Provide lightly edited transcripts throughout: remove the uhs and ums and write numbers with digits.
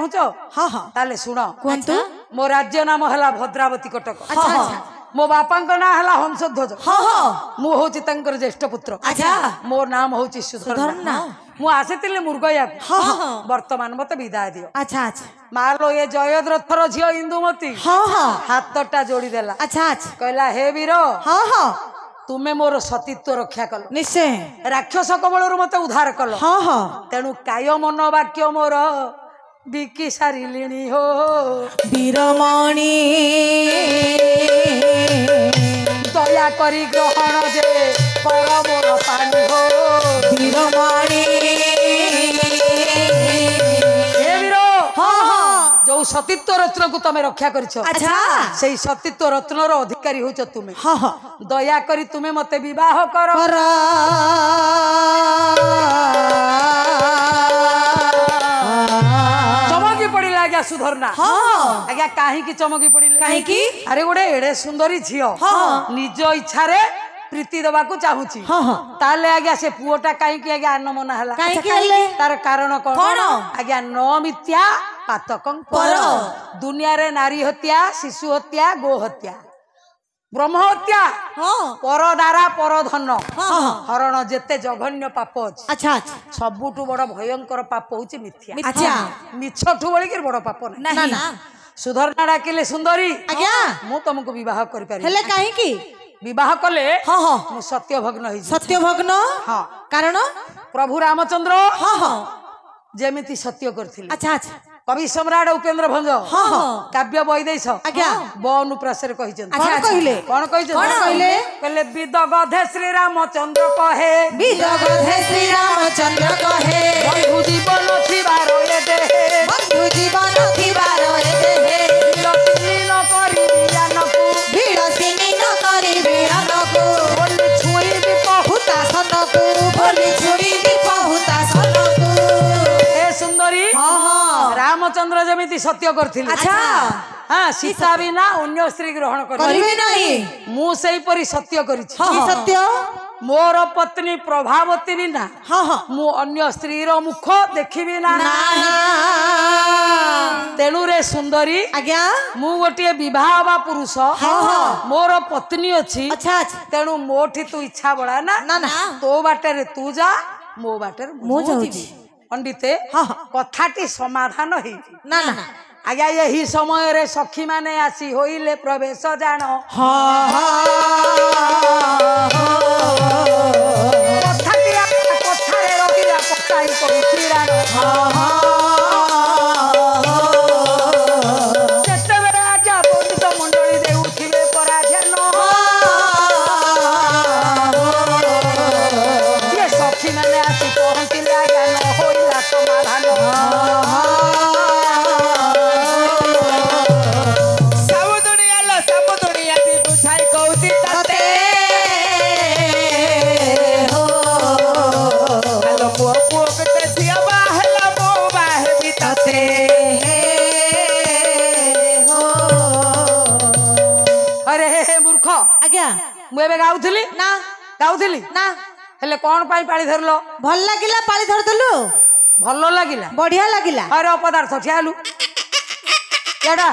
चाहूच हाँ हाँ ताले सुन कुहतु मो राज्य नाम है भद्रावती कटक अच्छा अच्छा मो बापा ना है हंसध्वज हाँ हाँ मु हूँ ज्येष्ठ पुत्र अच्छा मो नाम हूँ सुधर्णा मु आसी मुर्गया हाँ हाँ वर्तमान मत विदाय दियो अच्छा अच्छा मालो ये जयद्रथर झील इंदुमती हाँ हाँ हाथटा जोड़ीदेला अच्छा अच्छा कहला हे वीर हाँ हाँ तुमे मोर सतीत्व रक्षा कल निश्चय राक्षस कबल मत उद्धार कल हाँ हाँ तेणु काय मन वाक्य मोर बिकी सारिलिणी हो वीरमणि दया करी ग्रहण जे कर मोर पानी हो वीरमणि हे वीर हाँ हाँ जो सतीत्व रत्न को तमे रक्षा करिछ अच्छा से सतीत्व रत्नर अधिकारी होच तुमे हाँ हाँ दया करी तुमे मते विवाह कर चमकी पड़िला आज्ञा सुधरना हाँ आज्ञा कहीं चमकी पड़िले कहीं अरे गोटे एड़े सुंदरी झील हाँ निज इच्छा रे प्रीति दबा को चाहूची हाँ हाँ ताले आज्ञा से पुओटा कहीं आज्ञा अनमना हला तार कारण कौन आज्ञा न मिथ्या पातकं पर दुनिया रे नारी हत्या शिशु हत्या गो हत्या ब्रह्म हत्या हाँ पर द्वारा पर धन हाँ हरण जेते जघन्य पाप अछि अच्छा अच्छा सबुठु बड़ भयंकर पाप होची मिथ्या अच्छा मिछठु बळी बड़ पाप ना नहीं ना सुधरना डाकिले सुंदरी आज्ञा मु तुमको विवाह कर पारि हेले काहे की विवाह कले हाँ हाँ मु सत्य भग्न होई सत्य भग्न हाँ कारण प्रभु रामचंद्र हाँ हाँ जेमिति सत्य करथिले अच्छा अच्छा कवि सम्राट उपेंद्र भंज हाँ हाँ काव्य वैदेश आज्ञा बनुप्रासरे कहिछन अच्छा कहले कोन कहिछन कोन कहले कहले विद गधे श्री रामचंद्र कहे विद गधे श्री रामचंद्र कहे बंधु जीवन थिबार ए देहे बंधु जीवन थिबार ए देहे विलसिनी न करी बियानकु विलसिनी न करी बियानकु बोली छुई दीप हुतासनकु बोली छुई दीप हुतासनकु ए सुंदरी हाँ हाँ रामचंद्र जमिति सत्य करथिले अच्छा हाँ सीता बिना अन्य स्त्री ग्रहण करिवे नहीं मु सेही परी सत्य करिछि हाँ सत्य मोर पत्नी प्रभावती बिना हाँ हाँ मु अन्य स्त्री रो मुख देखिबि ना नहीं तेणु रे सुंदरी आज्ञा मु गोटे विवाह बा पुरुष हाँ हाँ मोर पत्नी अछि अच्छा अच्छा तेणु मोठी तू इच्छा बड़ा ना ना ना तो बाटे तू जा मो बाटे मो जाउची पंडिते हाँ हाँ कथाटी समाधान हेई ना ना आज्ञा यही समय रे सखी माने आसी होइले प्रवेश जान हाँ कथाटी कथारे रगिला पकाई करू जेतेबेले आज्ञा पंडित मंडली दे उठिले परा ध्यान ये सखी माने आसी पहुंचिले आज्ञा न होइला समाधान अरे मूर्ख आज्ञा मु एबे गाउथली ना गाउथली ना हेले कोन पाई पाळी धरलो भल लागिला पाळी धरदलु भलो लागिला बढ़िया लागिला अरे अपदार्थ ठियालु केडा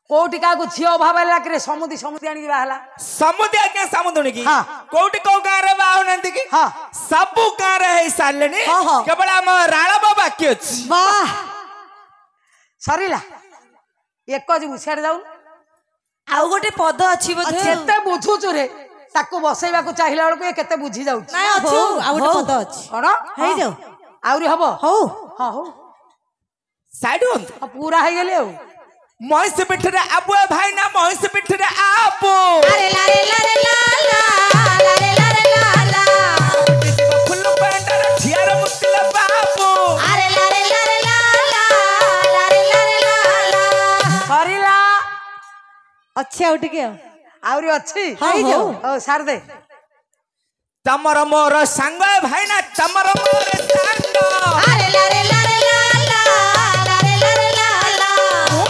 कोटी का को छियो भाबा लाकरे समुदी समुदी आनी बाहला समुदी आज्ञा समुदुनी की हाँ। कोटी को गाँ रे बाहु नंदी की हाँ। सबु गाँ रे है सालनी हाँ, हाँ। केवल हम राणा बाबा के अछि वाह सरिला एक जिमु छेड़ जाऊ आउ गोटे पद अछि बोधे केते बुझुचु रे ताको बसैबा को चाहिला बेलको ए केते बुझी जाउची नाही अछि आउ गोटे पद अछि कोन हेइ जाऊ आउरी हबो हो हां हो साइड होन पूरा हे गेले हो महिष पिठरे आबु भाई ना महिष पिठरे आबु अरे लारे लारे ला ला लारे लारे ला ला फुल पेंटर छियार मुस्किल बाबू अरे लारे लारे ला ला लारे लारे ला ला सरिला अच्छे आउ टिके आउरी अछि हेइ जाऊ हो सार दे तमर मोर संग भाई ना तमर मोर संग अरे लारे लारे ला ला लारे लारे ला ला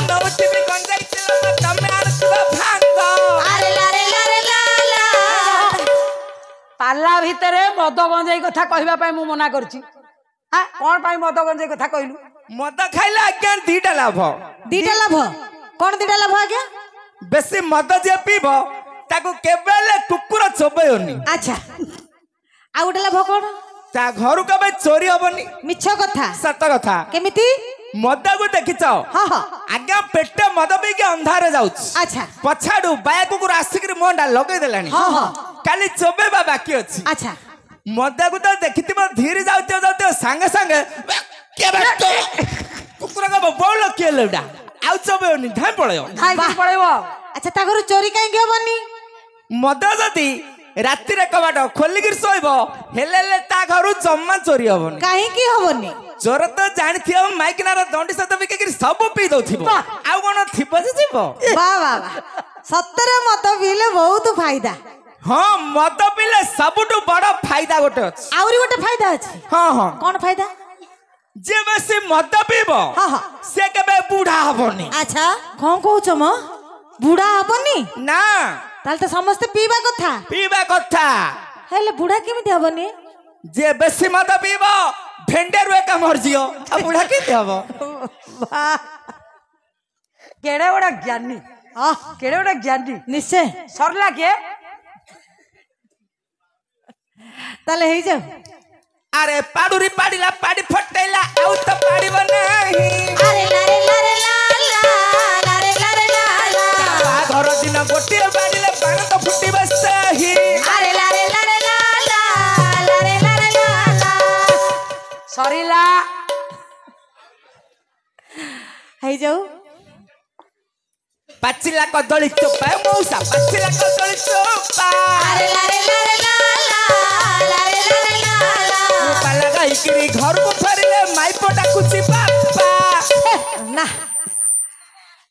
नवती भी गंजाई चिलो तमे आरसुब भांग अरे लारे लारे ला ला पाला भितरे मद गंजाई कथा कहबा पई मु मना करछि हां कोन पई मद गंजाई कथा कहलु मद खाइले आज्ञा दीटा लाभ कौन दीटा लाभ आज्ञा बेसी मद जे पीब ताको केबेले कुकुर चोबेयोनी अच्छा आ गोटे लाभ कौन ता घर कबे चोरी हबनी मिछ कथा सत कथा केमिति मद को देखिच हाँ हाँ आज्ञा पेटे मद पी के अंधारे जाउछ अच्छा पछाडू बाया कुकुर आसिक मोंडा लगे देलानी हाँ हाँ खाली चोबेबा बाकी अछि अच्छा मद को तो देखिथिबो धीरे जाउते संगे संगे के बात कुकुर का बोल के लेडा आउ चोबेयोनी धाय पळयो पळेबो अच्छा ता घर चोरी काहे हेबनी मद जदी राति रे कबाट खोलिक सोइबो हेले ता घर जम्मा चोरी हबनी काहे की हेबनी चोर तो जानिथियो माइकनार दंडी सत बिके सब पी दउथिबो आउ कोन थिबो जे जीवो वाह वाह वाह सत्तरे मत पीले बहुत फायदा हां मद पीले सबटु बड़ फायदा गोटे अछि आउरी गोटे फायदा अछि हां हां कौन फायदा जे बेसी मद पीबो हाँ हाँ से केबे बूढ़ा हबनी अच्छा कौन कहूच म बुढ़ा हबनी ना ताल तो समस्त पीबा कथा हेले बुढ़ा केमिति हबनी जे बेसी मद पीबो भेंडेर वे का मर जियो आ बूढ़ा के हबो वाह केड़े बड़ा ज्ञानी केड़े बड़ा ज्ञानी निश्चय सरला के ताले हेई जाओ अरे पाडुरी पाडिला पाडी फटेला आउ त पाडिबो नाही अरे लारे लारे ला लारे लारे ला घर दिन गोटे बाडिले बाण तो फुटी बसही अरे लारे लारे ला लारे लारे ला सरिला हेई जाओ पाचिला कदली चोपा मौसा पाचिला कदली चोपा अरे लारे लारे ला लारे लारे ला पाला गाइकिरी घर को फरिले माइपोटा कुची बापा ना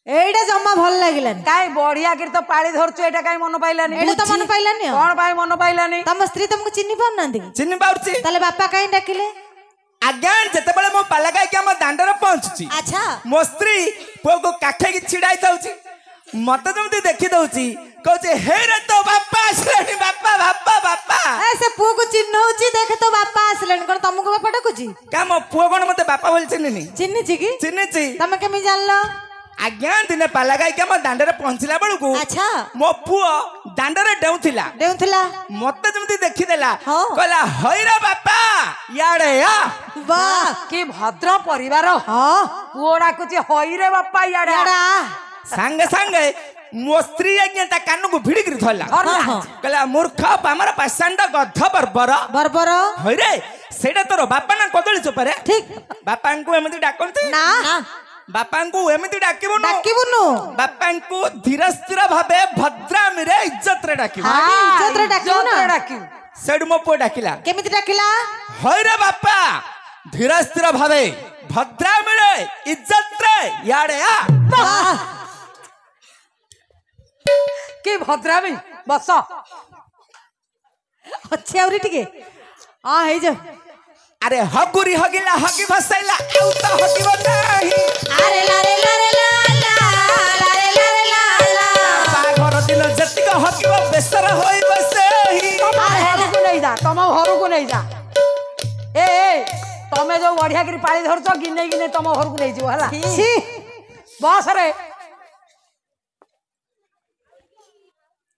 एइडा जम्मा भल लागिलानी काई बढ़िया कर तो पाड़ी धरछु एटा काई मन पाइलानी एइडा तो मन पाइलानी कोन पाई मन पाइलानी तम स्त्री तुमको चिन्नी पाउ नांदी चिन्नी पाउची ताले बापा काई डाकिले आज्ञा जेतेबेले मो पाला गाई के हम दांडर पहुंचुची अच्छा मो स्त्री पुओ को काखे की छिड़ाई दउची मत जमती देखि दउची कहचे हे रे तो बापा आसलेनी बापा बापा बापा ऐसे पुओ को चिन्ह होची देखे तो बापा आसलेन कोन तुमको बापा डाकुची का मो पुओ कोन मते बापा बोल चिन्नी चिन्नी ची की चिन्नी तमे केमि जानलो आज्ञा दिने पाला गाई के हम दांडर पहुंचला बेलकू अच्छा मो पुओ दांडर डेउथिला देउथला मत जमती देखि देला हाँ। कहला हई रे बापा याडे आ वाह की भद्र परिवार हां पुओडा कुछ होई रे बापा याडा याडा संगे संगे मो स्त्री आज्ञा ता कान को भिड़िक धरला धरला। हाँ। कहला मूर्ख पामर पाषांड गध बर्बर बरबर हई रे सेटा तोर बापा ना कदली चोपारे ठीक बापा को एमती डाकंती ना बापा को एमती डाकिबो न डाकिबुनु बापा को धीर स्थिर भाबे भद्रामी रे इज्जत रे डाकिबो हाँ, इज्जत रे डाकिबो ना। इज्जत रे डाकिबो। सेड मो पो डाकिला केमिति डाकिला हई रे बापा धीर स्थिर भाबे भद्रामी रे इज्जत रे याडे आ वाह की भद्रामी बस अच्छे आउरी टिके हां हेई जा अरे हगुरी हगिला हगी भसैला आउ त हगिबो नाही अरे लारे लारे ला लारे लारे ला बाघर दिन जतिक हगिबो बेसर होई बसेही घर को नहीं जा तुम घर को नहीं जा ए तमे जो बढ़िया करी पाली धरछ गिने गिने तुम घर को नहीं जीव हला छी बस रे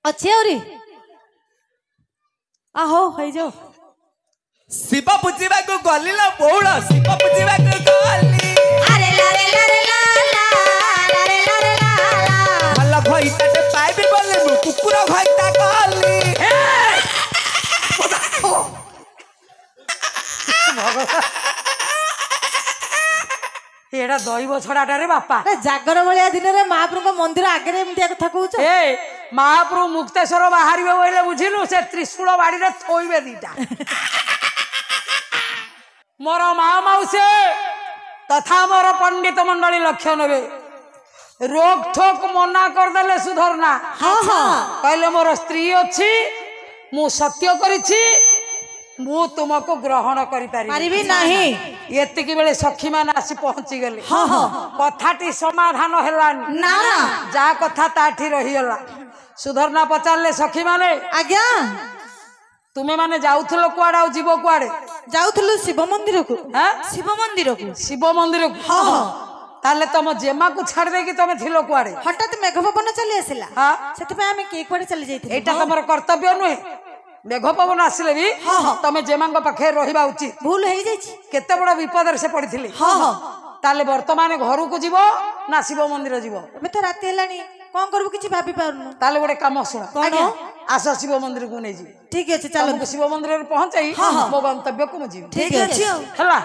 अच्छे आउरी आहो हेई जाओ शिव पूजिबा को गलिला बोळ शिव पूजिबा को गली अरे लारे लारे ला लारे लारे ला भल भइताटे पाइबे बोले मु कुकुर भइता गली एड़ा दैव छड़ाटा रे बापा जागर भलिया दिन रे महाप्रभु मंदिर आगे एमतिया कथा कहूछ ए महाप्रभु मुक्तेश्वर बाहरिबे बोले बुझिलु से त्रिशूल बाड़ी रे थोइबे दीटा मोर मा मौसे तथा मोर पंडित मंडली लक्ष्य नेबे रोक ठोक मना कर देले सुधरना हाँ हाँ कहले मोर स्त्री अछि मु सत्य करिछि मु तुमको ग्रहण करि पारिबी नाही एतिकी बेले सखी मान आसी पहुंची गले हाँ हाँ कथाटी समाधान हेलानी ना ना जा कथा ताठी रही गला सुधरना पचारले सखी माने आज्ञा ତୁମେ ମାନେ ଯାଉଥିଲ କୁଆଡେ ଆଉ ଯିବ କୁଆଡେ? ଯାଉଥିଲୁ ଶିବ ମନ୍ଦିରକୁ। ହାଁ? ଶିବ ମନ୍ଦିରକୁ। ଶିବ ମନ୍ଦିରକୁ? ହଁ ହଁ। ତାହେଲେ ତମ ଜେମାକୁ ଛାଡି ଦେଇକି ତମେ ଥିଲ କୁଆଡେ? ହଠାତ୍ ମେଘ ପବନ ଚାଲି ଆସିଲା, ହଁ। ସେଥିପାଇଁ ଆମେ କିଏ କୁଆଡେ ଚାଲି ଯାଇଥିଲୁ। ଏଇଟା ତମର କର୍ତ୍ତବ୍ୟ ନୁହେଁ? ମେଘ ପବନ ଆସିଲେ ବି ତମେ ଜେମାଙ୍କ ପାଖରେ ରହିବା ଉଚିତ। ଭୁଲ ହେଇଯାଇଛି। କେତେ ବଡ ବିପଦରେ ସେ ପଡିଥିଲେ। ହଁ ହଁ। ତାହେଲେ ବର୍ତ୍ତମାନ ଘରକୁ ଯିବ ନା ଶିବ ମନ୍ଦିର ଯିବ? ଏବେ ତ ରାତି ହେଲାଣି, କଣ କରିବୁ କିଛି ଭାବି ପାରୁନୁ। ତାହେଲେ ଗୋଟେ କାମ ଶୁଣ, କଣ? ଆସ ଶିବ ମନ୍ଦିରକୁ ନେଇଯିବି। ଠିକ ଅଛି ଚାଲ। ତମକୁ ଶିବ ମନ୍ଦିରରେ ପହଞ୍ଚାଇ ମୋ ଗନ୍ତବ୍ୟକୁ ମୁଁ ଯିବି। ଠିକ ଅଛି ଆଉ। ହେଲା?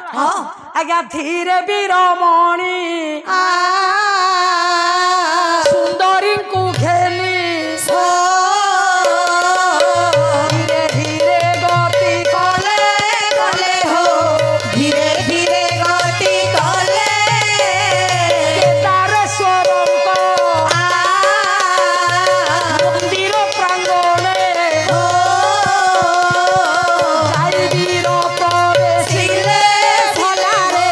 ଆଜ୍ଞା ଧୀରେ ବୀରମଣି ସୁନ୍ଦରୀଙ୍କୁ ଘେନି ଧୀରେ ଧୀରେ ଗତି କଲେ କଲେ ହୋ, ଧୀରେ ଧୀରେ ଗତି କଲେ କେଦାରେଶ୍ୱରଙ୍କ ମନ୍ଦିର ପ୍ରାଙ୍ଗଣେ ଯାଇ ବୀର ପ୍ରବେଶିଲେ ଭଲାରେ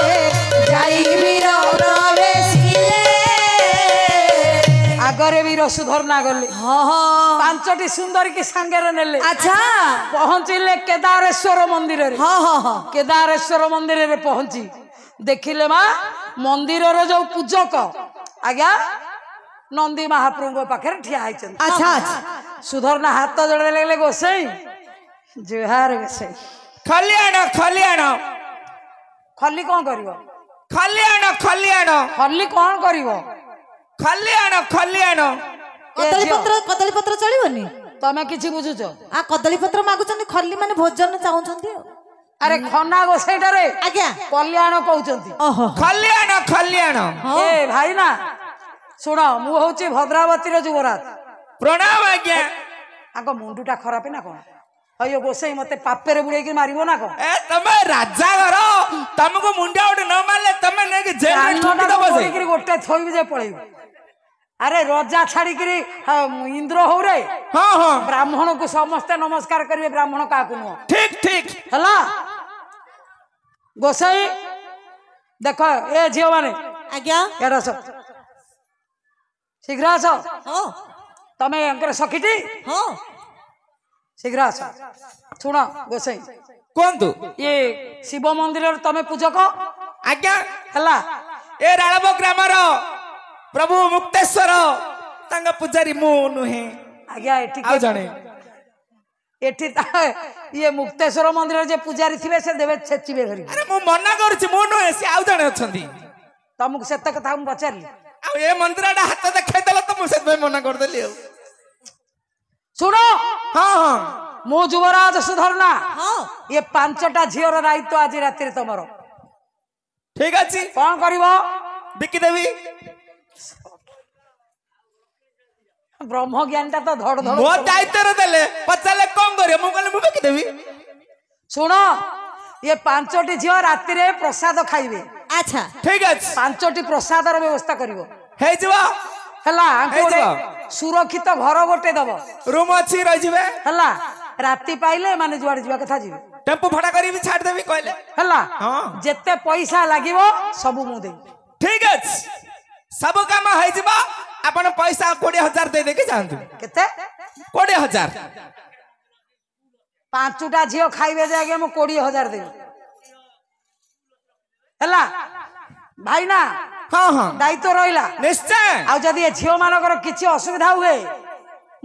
ଯାଇ ବୀର ପ୍ରବେଶିଲେ। ଆଗରେ ବୀର ସୁଧର୍ଣ୍ଣା ଗଲେ, ହଁ ହଁ। 5ଟି ସୁନ୍ଦରୀ କି ସାଙ୍ଗରେ ନେଲେ, ଆଚ୍ଛା। ପହଞ୍ଚିଲେ କେଦାରେଶ୍ୱର ମନ୍ଦିରରେ। ହଁ ହଁ ହଁ। କେଦାରେଶ୍ୱର ମନ୍ଦିରରେ ପହଞ୍ଚି ଦେଖିଲେ ମା ମନ୍ଦିରର ଯୋଉ ପୂଜକ ଆଜ୍ଞା ନନ୍ଦୀ ମହାପ୍ରଭୁଙ୍କ ପାଖରେ ଠିଆ ହେଇଛନ୍ତି। ଆଚ୍ଛା ଆଚ୍ଛା। ସୁଧର୍ଣ୍ଣା ହାତ ଯୋଡେଇ ଲାଗିଲେ, ଗୋସାଇଁ ଜୁହାର ଗୋସାଇଁ। ଖଲି ଆଣ ଖଲି ଆଣ ଖଲି କଣ କରିବ? ଖଲି ଆଣ ଖଲି ଆଣ ଖଲି କଣ କରିବ? ଖଲି ଆଣ ଖଲି ଆଣ। କଦଳୀ ପତ୍ର, କଦଳୀ ପତ୍ର ଚଳିବନି? ତମେ କିଛି ବୁଝୁଛ? କଦଳୀ ପତ୍ର ମାଗୁଛନ୍ତି, ଖଲି ମାନେ ଭୋଜନ ଚାହୁଁଛନ୍ତି ଆଉ। ଆରେ ଖନା ଗୋସାଇଟାରେ ଆଜ୍ଞା। କଲ୍ୟାଣ କହୁଛନ୍ତି। ଓହୋ। ଖଲି ଆଣ ଖଲି ଆଣ। ଏ ଭାଇ ନା ଶୁଣ, ମୁଁ ହଉଛି ଭଦ୍ରାବତୀର ଯୁବରାଜ। ପ୍ରଣାମ ଆଜ୍ଞା। ଆଗ ମୁଣ୍ଡଟା ଖରାପ ନା କଣ? ଅಯ್ୟୋ ଗୋସାଇ ମତେ ପାପେରେ ବୁଡେଇକି ମାରିବ ନା କଣ? ଏ ତମେ ରାଜା ଘର, ତମକୁ ମୁଣ୍ଡା ଗୋଟେ ନ ମାରିଲେ ତମେ ନେଇକି ଜେଲରେ ଠୁକି ଦବ ସେ। କାନଟାକୁ ଗୋଟେ ଥୋଇବି ଯେ ପଳେଇବି। ଆରେ ରଜା ଛାଡିକିରି ଇନ୍ଦ୍ର ହଉ ରେ। ହଁ ହଁ ବ୍ରାହ୍ମଣକୁ ସମସ୍ତେ ନମସ୍କାର କରିବେ, ବ୍ରାହ୍ମଣ କାହାକୁ ନୁହଁ। ଠିକ ଠିକ। ହେଲା? ଗୋସାଇ ଦେଖ, ଏ ଝିଅ ମାନେ ଆଜ୍ଞା। ଏଡ ଆସ, ଶୀଘ୍ର ଆସ। ହଁ ତମେ ୟାଙ୍କର ସଖିଟି? ହଁ। ଶୀଘ୍ର ଆସ। ଶୁଣ ଗୋସାଇ, କୁହନ୍ତୁ। ଇଏ ଶିବ ମନ୍ଦିରର ତମେ ପୂଜକ? ଆଜ୍ଞା। ହେଲା? ଏ ରାଳବ ଗ୍ରାମର ପ୍ରଭୁ ମୁକ୍ତେଶ୍ୱର ତାଙ୍କ ପୂଜାରୀ ମୁଁ ନୁହେଁ, ଆଜ୍ଞା ଏଠି ଆଉ ଜଣେ। ଏଠି ଇଏ ମୁକ୍ତେଶ୍ୱର ମନ୍ଦିରରେ ଯେ ପୂଜାରୀ ଥିବେ ସେ ଦେବେ ଛେଚିବେ ଧରି। ଆରେ ମୁଁ ମନା କରୁଛି, ମୁଁ ନୁହେଁ, ସେ ଆଉ ଜଣେ ଅଛନ୍ତି। ତମକୁ ସେତେ କଥା ମୁଁ ପଚାରିଲି? ଆଉ ଏ ମନ୍ଦିରଟା ହାତ ଦେଖେଇଦେଲ ତ ମୁଁ ସେଥିପାଇଁ ମନା କରିଦେଲି ଆଉ। ଶୁଣ, ହଁ ହଁ ମୁଁ ଯୁବରାଜ ସୁଧର୍ଣ୍ଣା। ହଁ। ଇଏ 5ଟା ଝିଅର ଦାୟିତ୍ୱ ଆଜି ରାତିରେ ତମର। ଠିକ ଅଛି। କଣ କରିବ? ବିକିଦେବି। ବ୍ରହ୍ମ ଜ୍ଞାନଟା ତ ଧଡ ଧଡ। ମୋ ଦାୟିତ୍ୱରେ ଦେଲେ ପଚାରିଲେ କଣ କରିବ, ମୁଁ କହିଲି ମୁଁ ବିକିଦେବି। ଶୁଣ, ଇଏ 5ଟି ଝିଅ ରାତିରେ ପ୍ରସାଦ ଖାଇବେ। ଆଚ୍ଛା ଠିକ ଅଛି, 5ଟି ପ୍ରସାଦର ବ୍ୟବସ୍ଥା କରିବ। ହେଇଯିବ। ହେଲା? ଆଙ୍କୁ ଗୋଟେ ହେଇଯିବ। ସୁରକ୍ଷିତ ଘର ଗୋଟେ ଦବ। ରୁମ ଅଛି, ରହିଯିବେ। ହେଲା? ରାତି ପାଇଲେ ମାନେ ଯୁଆଡେ ଯିବା କଥା ଯିବେ। ଟେମ୍ପୁ ଭଡା କରିବି ଛାଡିଦେବି କହିଲେ। ହେଲା? ହଁ। ଯେତେ ପଇସା ଲାଗିବ ସବୁ ମୁଁ ଦେବି। ଠିକ ଅଛି, ସବୁ କାମ ହେଇଯିବ। ଆପଣ ପଇସା 20,000 ଦେଇଦେଇକି ଯାଆନ୍ତୁ। କେତେ? 20,000। 5ଟା ଝିଅ ଖାଇବେ ଯେ ଆଜ୍ଞା ମୁଁ 20,000 ଦେବି। ହେଲା? ଭାଇ ନା ହଁ ହଁ ଦାୟିତ୍ୱ ରହିଲା। ନିଶ୍ଚୟ। ଆଉ ଯଦି ଏ ଝିଅ ମାନଙ୍କର କିଛି ଅସୁବିଧା ହୁଏ,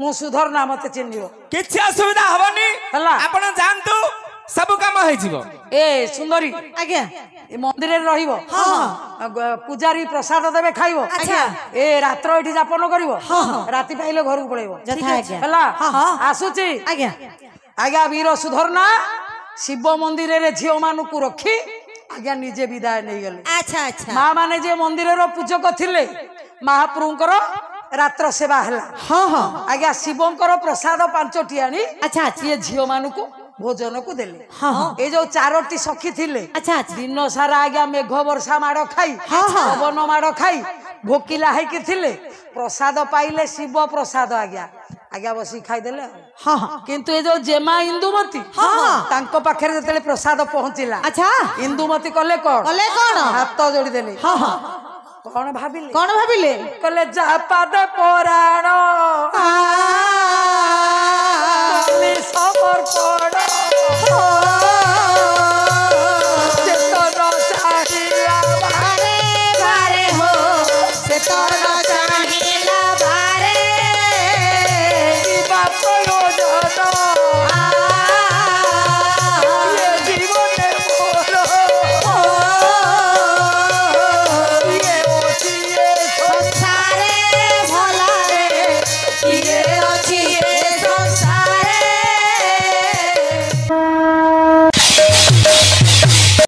ମୁଁ ସୁଧର୍ଣ୍ଣା, ମତେ ଚିହ୍ନିବ। କିଛି ଅସୁବିଧା ହବନି। ହେଲା? ଆପଣ ଯାଆନ୍ତୁ, ସବୁ କାମ ହେଇଯିବ। ଏ ସୁନ୍ଦରୀ ଆଜ୍ଞା। ଏ ମନ୍ଦିରରେ ରହିବ। ହଁ ହଁ। ପୂଜାରୀ ପ୍ରସାଦ ଦେବେ, ଖାଇବ। ଆଚ୍ଛା। ଏ ରାତ୍ର ଏଠି ଯାପନ କରିବ। ହଁ ହଁ। ରାତି ପାଇଲେ ଘରକୁ ପଳେଇବ। ଯଥା ଆଜ୍ଞା। ହେଲା? ହଁ ହଁ। ଆସୁଛି। ଆଜ୍ଞା। ଆଜ୍ଞା ବୀର ସୁଧର୍ଣ୍ଣା ଶିବ ମନ୍ଦିରରେ ଝିଅ ମାନଙ୍କୁ ରଖି ଆଜ୍ଞା ନିଜେ ବିଦାୟ ନେଇଗଲେ। ଆଚ୍ଛା ଆଚ୍ଛା। ମା ମାନେ ଯେ ମନ୍ଦିରର ପୂଜକ ଥିଲେ, ମହାପ୍ରଭୁଙ୍କର ରାତ୍ର ସେବା ହେଲା। ହଁ ହଁ। ଆଜ୍ଞା ଶିବଙ୍କର ପ୍ରସାଦ 5ଟି ଆଣି ଆଚ୍ଛା ଆଚ୍ଛା। ଇଏ ଝିଅ ମାନଙ୍କୁ ଭୋଜନକୁ ଦେଲେ। ହଁ ହଁ। ଏଇ ଯୋଉ 4ଟି ସଖୀ ଥିଲେ, ଆଚ୍ଛା ଆଚ୍ଛା। ଦିନ ସାରା ଆଜ୍ଞା ମେଘ ବର୍ଷା ମାଡ ଖାଇ, ହଁ ହଁ। ପବନ ମାଡ ଖାଇ ଭୋକିଲା ହେଇକି ଥିଲେ। ପ୍ରସାଦ ପାଇଲେ, ଶିବ ପ୍ରସାଦ ଆଜ୍ଞା ଆଜ୍ଞା ବସିକି ଖାଇଦେଲେ ଆଉ। ହଁ ହଁ। କିନ୍ତୁ ଏ ଯୋଉ ଜେମା ଇନ୍ଦୁମତୀ, ହଁ ହଁ। ତାଙ୍କ ପାଖରେ ଯେତେବେଳେ ପ୍ରସାଦ ପହଞ୍ଚିଲା, ଆଚ୍ଛା। ଇନ୍ଦୁମତୀ କଲେ କଣ? କଲେ କଣ? ହାତ ଯୋଡିଦେଲେ। ହଁ ହଁ। କଣ ଭାବିଲେ? କଣ ଭାବିଲେ? କଲେ ଯାହା ପାଦ ପରାଣ ସମର୍ପଣ हो